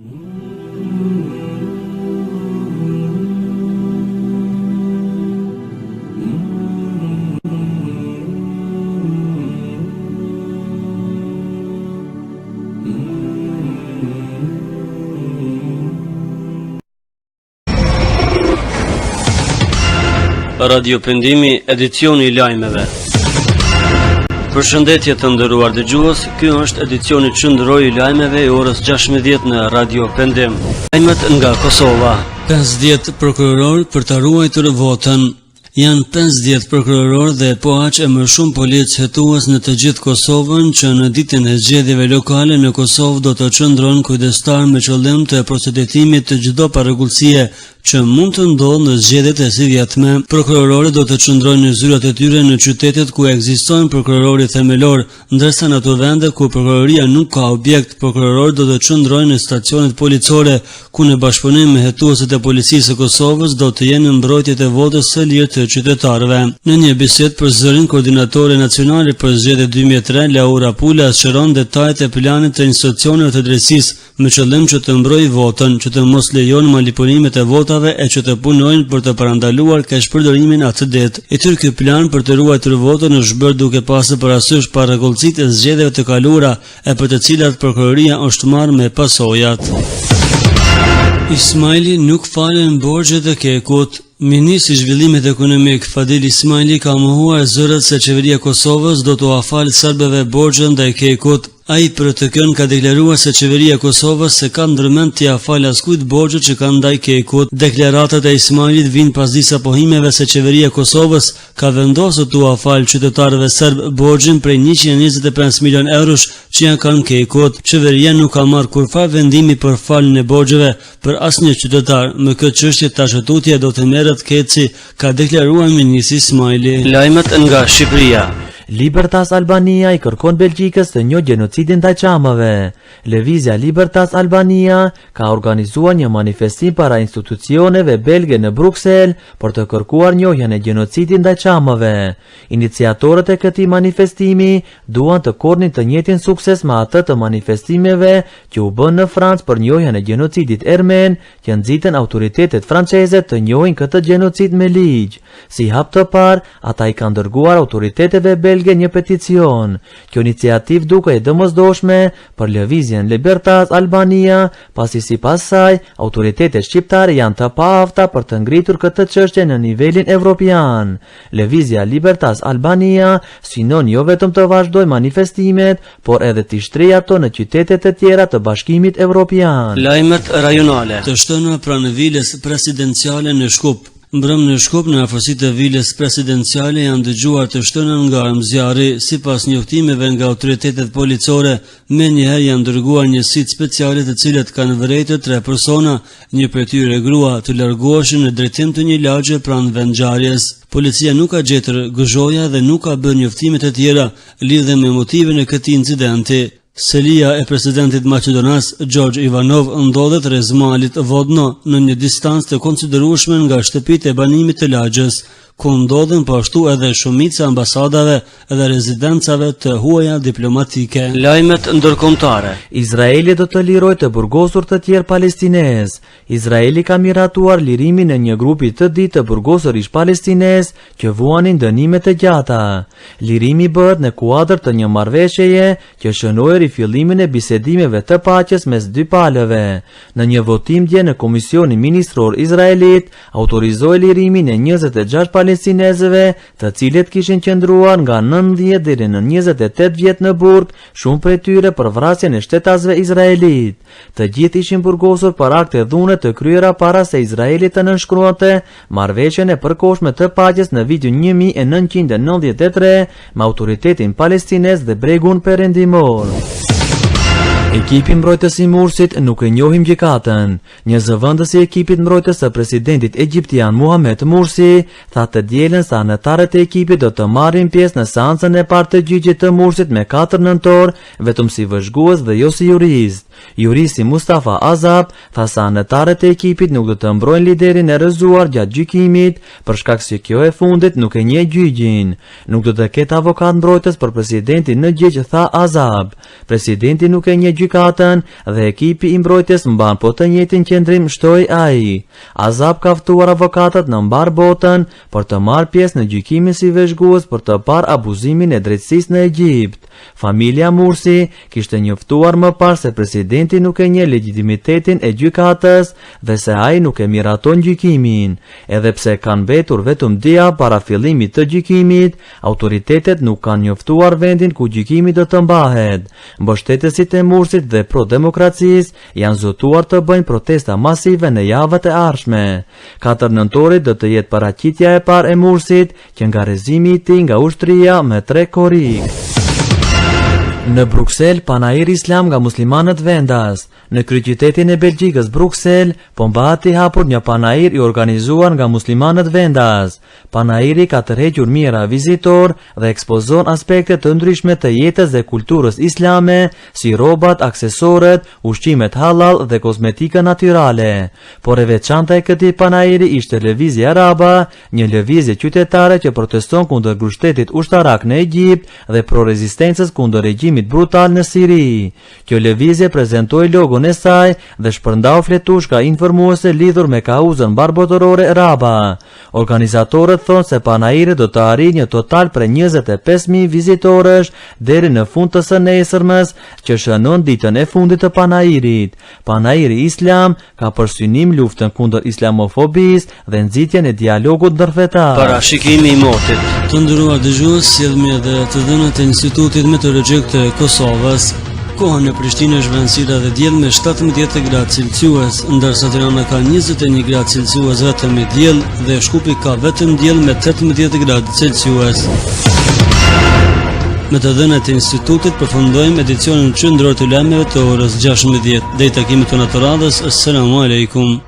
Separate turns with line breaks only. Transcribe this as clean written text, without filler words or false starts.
Radio Pendimi, edicioni I lajmeve. Përshëndetje të nderuar dëgjues, ky është edicioni qendror I lajmeve I orës 16 në Radio Pendim. Lajmet nga Kosova. 50 prokurorë për të ruajtur votën. Janë 50 prokurorë dhe po aq e më shumë policë hetues në të gjithë Kosovën që në ditën e zgjedhjeve lokale në Kosovë do të qëndron kujdestar me qëllim të proceditimit të çdo parregullësie që mund të ndodhë në zgjedhjet e sivjetme. Prokurorët do të qëndrojnë në zyrat e tyre në qytetet ku ekzistojnë prokurori themelor, ndërsa në ato vende ku prokuroria nuk ka objekt, prokurorët do të qëndrojnë në stacionet policore, ku në bashkëpunim me hetuesit e policisë së Kosovës do të jenë mbrojtjet e votës së lirë të qytetarëve. Në një bisedë për zërin, koordinatori nacionali për zgjedhjet 2003, Laura Pula, shëron detajet e planit të institucioneve të drejtësisë me qëllim që të mbrojë votën, që të mos lejon manipulimet e votave e që të punojnë për të parandaluar keqpërdorimin atë ditë. I tërë ky plan për të ruajtur votën është bërë duke pasur parasysh parregullësitë e zgjedhjeve të kaluara e për të cilat prokuroria është marrë me pasojat. Ismaili nuk falen borxhet e Kekut. Ministri I Zhvillimit Ekonomik Fadil Ismaili ka mohuar zërat se qeveria e Kosovës do t'u afalë serbëve borxhen ndaj Kekut. Ai për të kënë ka deklaruar se qeveria e Kosovës se ka ndërmend t'i afalë askujt borxhet që ka ndaj Kekut. Deklaratat e Ismailit vijnë pas disa pohimeve se qeveria e Kosovës ka vendosur t'u afalë qytetarëve serb borxhin prej 125 milion eurosh që janë kanë Kekut. Qeveria nuk ka marrë kurfar vendimi për faljen e borxheve për asnjë qytetar. Me këtë çështje tashëtutja do të merret Keci, ka deklaruar ministri Ismaili. Lajmet nga Shqipëria.
Libertas Albania I kërkon Belgjikës të njohë genocidin ndaj çamave. Lëvizja Libertas Albania ka organizuar një manifestim para institucioneve belge në Bruksel për të kërkuar njohjen e genocidit ndaj çamave. Iniciatorët e këtij manifestimi duan të kornin të njëjtin sukses me atë të manifestimeve që u bën në Francë për njohjen e genocidit ermen, që nxitën autoritetet franceze të njohin këtë genocid me ligj. Si hap të parë, ata I kanë dërguar autoriteteve belge një peticion. Kjo iniciativë duke e domosdoshme për lëvizjen Libertas Albania, pasi sipas saj autoritetet shqiptare janë të paafta për të ngritur këtë çështje në nivelin evropian. Lëvizja Libertas Albania synon jo vetëm të vazhdojë manifestimet, por edhe të shtrejë ato në qytetet e tjera të Bashkimit Evropian.
Lajmet rajonale. Të shtëna pranë vilës presidenciale në Shkup. Mbrëm në Shkup, në afërsitë e vilës presidenciale janë dëgjuar të shtënën nga armëzjarri. Sipas njoftimeve nga autoritetet policore, menjëherë janë dërguar njësitë speciale të cilat kanë vërejtur 3 persona, një prej tyre grua, të largoheshin në drejtim të një lagje pranë vendngjarjes. Policia nuk ka gjetur gëzhoja dhe nuk ka bërë njoftime të tjera lidhe me motivin e këtij incidenti. Selia e presidentit Maqedonas, Gjorgj Ivanov, ndodhet rreth malit Vodno, në një distancë të konsiderueshme nga shtëpitë e banimit të lagjes, ku ndodhen po ashtu edhe shumica ambasadave dhe rezidencave të huaja diplomatike. Lajmet ndërkombëtare.
Izraeli do të lirojë të burgosur të tjerë palestinez. Izraeli ka miratuar lirimin e një grupi të ditë të burgosurish palestinez që vuanin dënime të gjata. Lirimi bëhet në kuadër të një marrëveshjeje që shënoi rifillimin e bisedimeve të paqes mes dy palëve. Në një votim dje në Komisionin Ministror Izraelit autorizoi lirimin e 26 palestinezëve, të cilët kishin qëndruar nga 19 deri në 28 vjet në burg, shumë prej tyre për vrasjen e shtetasëve izraelit. Të gjithë ishin burgosur për akte dhune të kryera para se Izraeli të nënshkruante marrëveshjen e përkohshme të paqes në vitin 1993 me autoritetin palestinez dhe bregun perëndimor. Ekipi mbrojtës I Mursit nuk e njohim gjykatën. Një zëvendës I ekipit mbrojtës së presidentit egjiptian Muhamet Mursi tha të dielën se anëtarët e ekipit do të marrin pjesë në seancën e parë të gjyqit të Mursit me 4 nëntor, vetëm si vëzhgues dhe jo si jurist. Jurisi Mustafa Azab tha se anëtarët e ekipit nuk do të mbrojnë liderin e rrëzuar gjatë gjykimit për shkak se kjo e fundit nuk e njeh gjyqin. Nuk do të ketë avokat mbrojtës për presidentin në gjyq, tha Azab. Presidenti nuk e njeh gjykatën dhe ekipi i mbrojtjes mban po të njëjtin qendrim, shtoi ai. Azab ka ftuar avokatët në mbar botën për të marrë pjesë në gjykimin si vëzhgues për të parë abuzimin e drejtësisë në Egjipt. Familja Mursi kishte njoftuar më parë se presidenti nuk e njeh legitimitetin e gjykatës dhe se ai nuk e miraton gjykimin. Edhe pse kanë mbetur vetëm dia para fillimit të gjykimit, autoritetet nuk kanë njoftuar vendin ku gjykimi do të mbahet. Mbështetësit e Mursit dhe pro-demokracisë janë zotuar të bëjnë protesta masive në javët e ardhshme. 4 nëntorit do të jetë paraqitja e parë e Mursit që nga rrezimi i tij nga ushtria me 3 korrik. Në Bruksel, panair islam nga muslimanët vendas. Në kryeqytetin e Belgjikës, Bruksel, po mbahet i hapur një panair i organizuar nga muslimanët vendas. Panairi ka tërhequr mijëra vizitor dhe ekspozon aspekte të ndryshme të jetës dhe kulturës islame, si rrobat, aksesorët, ushqimet halal dhe kozmetika natyrale. Por e veçanta e këtij panairi ishte lëvizja araba, një lëvizje qytetare që proteston kundër mbështetjes ushtarak në Egjipt dhe pro rezistencës kundër regjimit brutal në Siri. Kjo lëvizje prezentoi logon e saj dhe shpërndau fletushka informuese lidhur me kauzën barbotërore Raba. Organizatorët thonë se panairi do të arrijë një total prej 25.000 vizitorësh deri në fund të së nesërmës, që shënon ditën e fundit të panairit. Panairi Islam ka për synim luftën kundër islamofobisë dhe nxitjen e dialogut ndërfetar.
Parashikimi i motit. Të nderuar dëgjues, sjellemi edhe të dhënat e Institutit Meteorologjik të Kosovës. Koha në Prishtinë është vranësira dhe diell me 17 gradë Celsius, ndërsa Tirana ka 21 gradë Celsius vetëm me diell dhe Shkupi ka vetëm diell me 18 gradë Celsius. Me të dhënat e institutit përfundojmë edicionin qendror të lajmeve të orës 16. Deri takimin tonë të radhës. Assalamu alaikum.